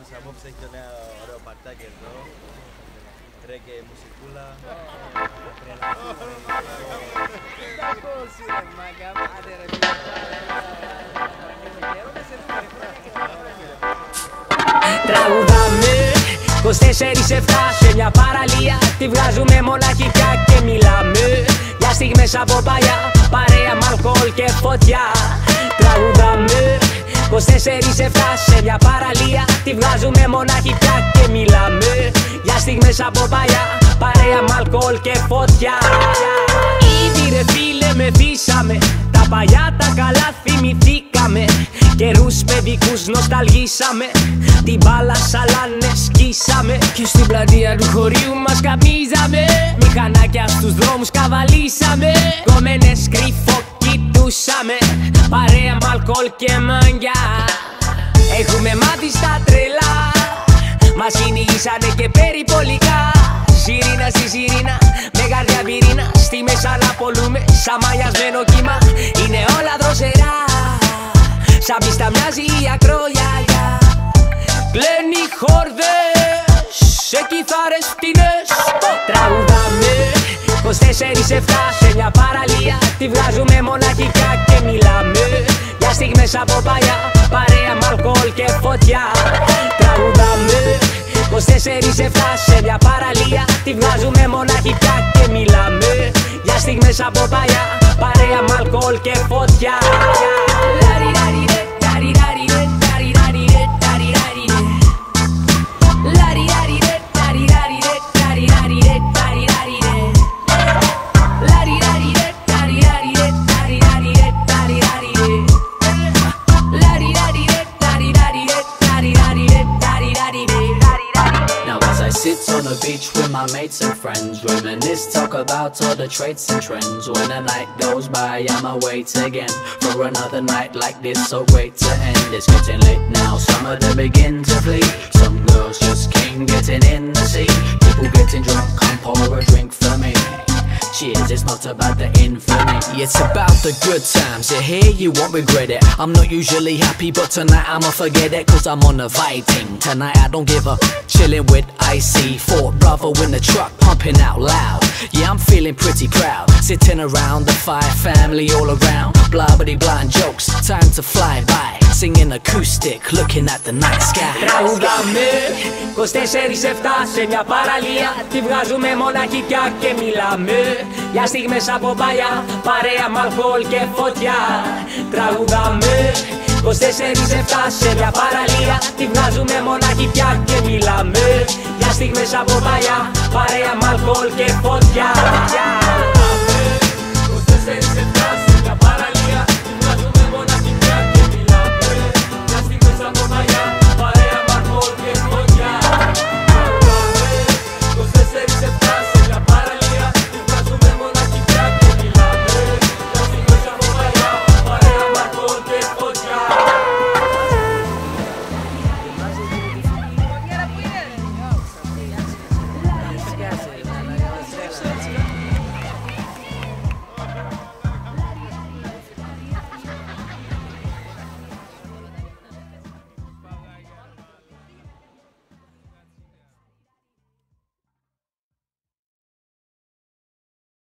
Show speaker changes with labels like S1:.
S1: μας απόψε έχει το νέο ωραίο παρτάκι εδώ. Ρέγγε μουσικούλα.
S2: Τραγουδάμε 24/7 σε μια παραλία. Τη βγάζουμε μοναχικά και μιλάμε για στιγμές από παλιά, παρέα με αλκοόλ και φωτιά. Τραγουδάμε 24/7 σε μια παραλία. Τη βγάζουμε μοναχικά και μιλάμε για στιγμές από παλιά, παρέα με αλκοόλ και φωτιά. Ήδη ρε φίλε μεθύσαμε, τα παλιά τα καλά θυμηθήκαμε. Καιρούς παιδικούς νοσταλγήσαμε, την μπάλα σαλάνες σκίσαμε. Και στην πλατεία του χωρίου μας καπνίζαμε, μηχανάκια στους δρόμους καβαλήσαμε. Κομμένες κρυφοκοιτούσαμε, παρέα με αλκοόλ και μάγκια. Έχουμε μάθει στα τρελά, μας κυνηγήσανε και περιπολικά. Σιρήνα στη σιρήνα, με καρδιά πυρήνα, στη μέσα να πολλούμε σαν μαλλιασμένο κύμα. Είναι όλα δροσερά, σαν πίστα μοιάζει η ακρογιαλιά. Κλαίνει χόρδες σε κιθάρες φτηνές. Τραγουδάμε 24/7 σε μια παραλία. Τη βγάζουμε μοναχικά και μιλάμε για στιγμές από παλιά, παρέα με αλκοόλ και φωτιά. Τραγουδάμε 24/7 σε μια παραλία. Τη βγάζουμε μοναχικά και μιλάμε για στιγμές από παλιά, παρέα με αλκοόλ και φωτιά.
S3: Sit on the beach with my mates and friends, reminisce, talk about all the traits and trends. When the night goes by, I'ma wait again for another night like this, so great to end. It's getting late now, some of them begin to flee. Some girls just came getting in the sea. People getting drunk, come pour a drink for me. Cheers, it's not about the infamy, it's about the good times. You hear, you won't regret it. I'm not usually happy, but tonight I'ma forget it, cause I'm on a fighting. Tonight I don't give a chilling with Icy. Fort Bravo in the truck, pumping out loud. Yeah, I'm feeling pretty proud. Sitting around the fire, family all around. Blah bitty blind jokes, time to fly by. Singing acoustic, looking at the night sky.
S2: Τραγουδάμε 24/7 σε μια παραλία. Τη βγάζουμε μοναχικά και μιλάμε για στιγμές από παλιά, παρέα με αλκοόλ και φωτιά. Τραγουδάμε 24/7 σε μια παραλία. Τη βγάζουμε μοναχικά και μιλάμε για στιγμές από παλιά, παρέα με αλκοόλ και φωτιά.